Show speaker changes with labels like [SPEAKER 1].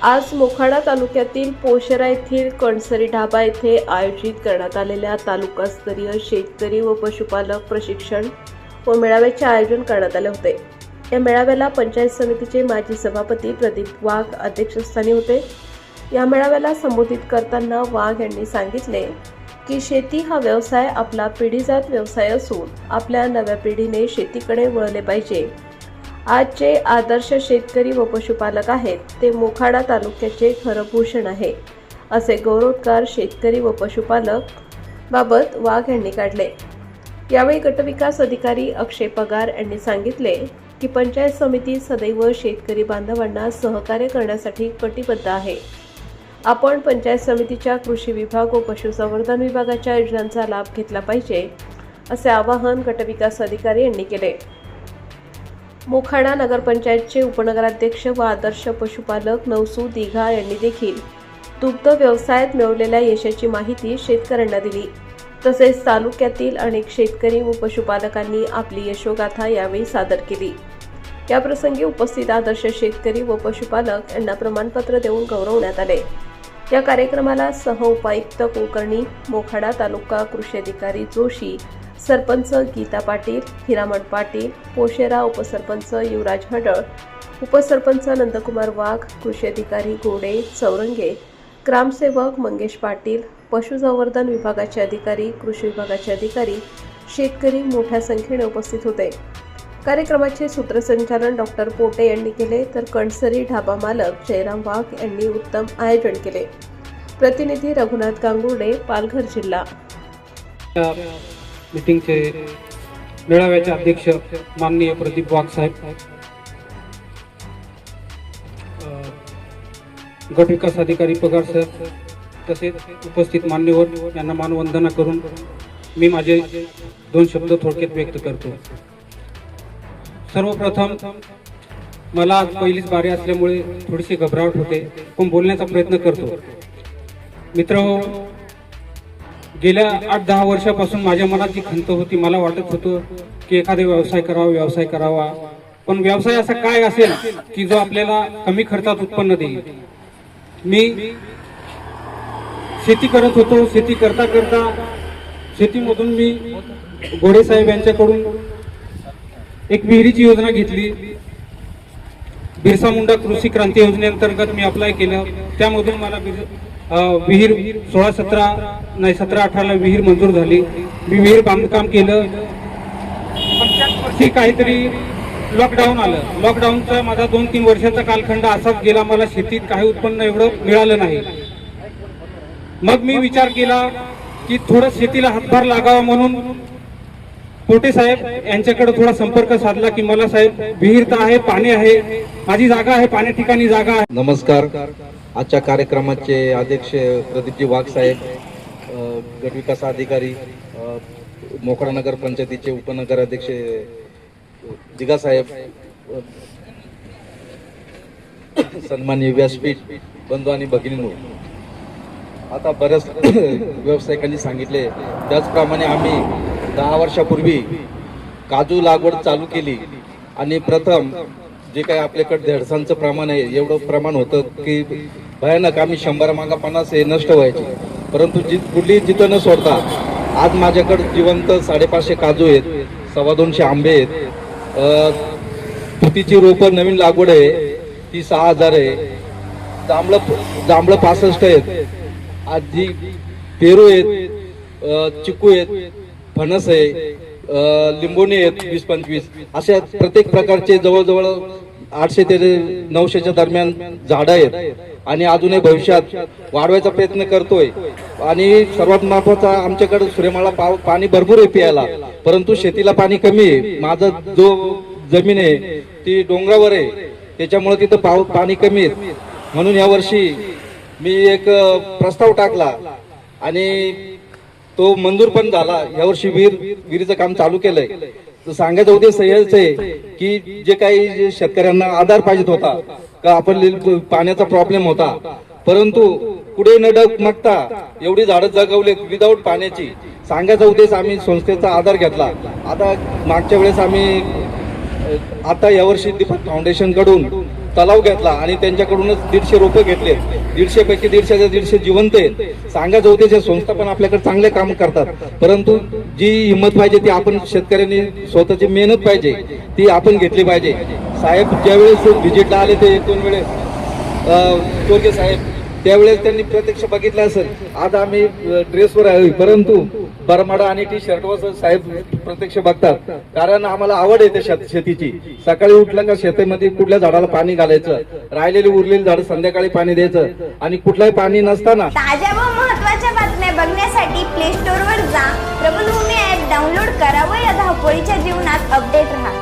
[SPEAKER 1] आज मोखाडा तालुक्यातील पोशेरा येथील कणसरी ढाबा येथे आयोजित करण्यात आलेल्या तालुकास्तरीय शेतकरी व पशुपालक प्रशिक्षण व मेळाव्याचे आयोजन करण्यात आले होते। या मेळाव्याला पंचायत समितीचे माजी सभापती प्रदीप वाघ अध्यक्षस्थानी होते। या मेळाव्याला संबोधित करताना वाघ यांनी सांगितले की शेती हा व्यवसाय आपला पिढीजात व्यवसाय असून आपल्या नव्या पिढीने शेतीकडे वळले पाहिजे। आज जे आदर्श शेतकरी व पशुपालक आहेत ते मोखाडा तालुक्याचे खरं भूषण आहे, असे गौरवोद्गार शेतकरी व पशुपालक बाबत वाघ यांनी काढले। यावेळी गटविकास अधिकारी अक्षय पगार यांनी सांगितले की पंचायत समिती सदैव शेतकरी बांधवांना सहकार्य करण्यासाठी कटिबद्ध आहे। आपण पंचायत समितीच्या कृषी विभाग व पशुसंवर्धन विभागाच्या योजनांचा लाभ घेतला पाहिजे, असे आवाहन गटविकास अधिकारी यांनी केले। मोखाडा नगरपंचायतचे उपनगराध्यक्ष व आदर्श पशुपालक नवसू दिघा यांनी देखील दुग्ध व्यवसायात मिळवलेल्या यशाची माहिती शेतकऱ्यांना दिली। तसेच तालुक्यातील अनेक शेतकरी व पशुपालकांनी आपली यशोगाथा यावेळी सादर केली। याप्रसंगी उपस्थित आदर्श शेतकरी व पशुपालक यांना प्रमाणपत्र देऊन गौरवण्यात आले। या कार्यक्रमाला सह उपायुक्त कुलकर्णी, मोखाडा तालुका कृषी अधिकारी जोशी, सरपंच गीता पाटील, हिरामण पाटील, पोशेरा उपसरपंच युवराज हडळ, उपसरपंच नंदकुमार वाघ, कृषी अधिकारी गोडे चौरंगे, ग्रामसेवक मंगेश पाटील, पशुसंवर्धन विभागाचे अधिकारी, कृषी विभागाचे अधिकारी, शेतकरी मोठ्या संख्येने उपस्थित होते। कार्यक्रमाचे सूत्रसंचालन डॉक्टर पोटे यांनी केले, तर कणसरी ढाबा मालक जयराम वाघ यांनी उत्तम आयोजन केले। प्रतिनिधी रघुनाथ गांगुर्डे, पालघर जिल्हा।
[SPEAKER 2] मीटिंगचे मेळाव्याचे अध्यक्ष माननीय प्रदीप वाघ साहेब, गट विकास अधिकारी पगार साहेब, तसेच उपस्थित मान्यवर यांना मानवंदना करून मी माझे 2 शब्द थोडक्यात व्यक्त करतो। सर्वप्रथम मला आज पहिलीच बारी असल्यामुळे थोडीशी घबराहट होते, पण बोलण्याचा प्रयत्न करतो। मित्रहो, गेल्या 8-10 वर्षापासून माझ्या मनात जी खंत होती, मला वाटत होतं की एखादा व्यवसाय करावा, पण व्यवसाय असा काय असेल की जो आपल्याला कमी खर्चात उत्पन्न देईल। मी शेती करत होतो। शेती करता करता शेतीमधून मी गोडे साहेब यांच्याकडून एक विहिरीची योजना घेतली। बिरसा मुंडा कृषी क्रांती योजनेअंतर्गत मी अप्लाय केलं। त्यामधून मला विहीर 17-18 ला विहीर मंजूर झाली। मी विहीर बांधकाम केलं। काहीतरी लॉकडाऊन आलं। लॉकडाऊनचा माझा 2-3 वर्षाचा कालखंड असाच गेला। मला शेतीत काही उत्पन्न एवढं मिळालं नाही। मग मी विचार केला की थोडं शेतीला हातभार लागावा, म्हणून पोटे साहेब यांच्याकडे थोडा संपर्क साधला की मला साहेब विहीर तर आहे, पाणी आहे, माझी जागा आहे, पाण्या ठिकाणी जागा आहे।
[SPEAKER 3] नमस्कार। आजच्या कार्यक्रमाचे अध्यक्ष प्रदीपजी वाघ साहेब, गट विकास अधिकारी मोखाडा नगर पंचायतीचे उपनगराध्यक्ष दिघा साहेब, सन्माननीय व्यासपीठ बंधू आणि भगिनींनो, आता बऱ्याच व्यावसायिकांनी सांगितले त्याचप्रमाणे आम्ही 10 वर्षापूर्वी काजू लागवड चालू केली आणि प्रथम जे काही आपल्याकडे धेडसांचं प्रमाण आहे एवढं प्रमाण होतं की भयानक, आम्ही 100 मागा 50 हे नष्ट व्हायचे। परंतु कुठली जिथं न सोडता आज माझ्याकडे जिवंत 550 काजू आहेत, 225 आंबे आहेत, तुतीची रोपं नवीन लागवड आहे ती 6000 आहे, जांभळं 65 आहेत, आजी पेरू आहेत, चिकू आहेत, फणस आहे, लिंबोणी आहेत 20-25, अशा प्रत्येक प्रकारचे जवळजवळ 800 ते 900च्या दरम्यान झाडं आहेत आणि अजूनही भविष्यात वाढवायचा प्रयत्न करतोय। आणि सर्वात महत्वाचा, आमच्याकडे सूर्यमाळा पाणी भरपूर आहे प्यायला, परंतु शेतीला पाणी कमी आहे। माझा जो जमीन आहे ती डोंगरावर आहे, त्याच्यामुळे तिथं पाणी कमी आहे। म्हणून यावर्षी मी एक प्रस्ताव टाकला आणि तो मंजूर पण झाला। यावर्षी विहिरीचं काम चालू केलंय। तर सांगायचा उद्देश हेच आहे की जे काही शेतकऱ्यांना आधार पाहिजे होता का आपण पाण्याचा प्रॉब्लेम होता, परंतु पुढे न डगमगता एवढी झाडं जगवले विदाऊट पाण्याची। सांगायचा उद्देश आम्ही संस्थेचा आधार घेतला। आता मागच्या वेळेस आम्ही आता यावर्षी दीपक फाउंडेशन कडून तलाव घेतला आणि त्यांच्याकडूनच 150 रोपं घेतले. 150 पैकी 150 जिवंत आहेत. सांगा चौथीच्या संस्था पण आपल्याकडे चांगले काम करतात, परंतु जी हिंमत पाहिजे ती आपण शेतकऱ्यांनी स्वतःची मेहनत पाहिजे ती आपण घेतली पाहिजे. साहेब ज्यावेळेस व्हिजिटला आले ते 1-2 वेळेस चोरगे साहेब त्यावेळेस त्यांनी प्रत्यक्ष बघितलं असेल. आज आम्ही ड्रेसवर आहे, परंतु बरमाडा आणि टी शर्टवर साहेब प्रत्यक्ष बघतात, कारण आम्हाला आवड आहे त्या शेतीची. सकाळी उठलं का शेतामध्ये कुठल्या झाडाला पाणी घालायचं, राहिलेली उरलेली झाड संध्याकाळी पाणी द्यायचं, आणि कुठलाही पाणी नसताना
[SPEAKER 4] ताज्या व महत्त्वाच्या बातम्या बघण्यासाठी प्ले स्टोअर वर जा, प्रबलभूमी ऍप डाउनलोड करा व या धावपळीच्या जीवनात अपडेट राहा.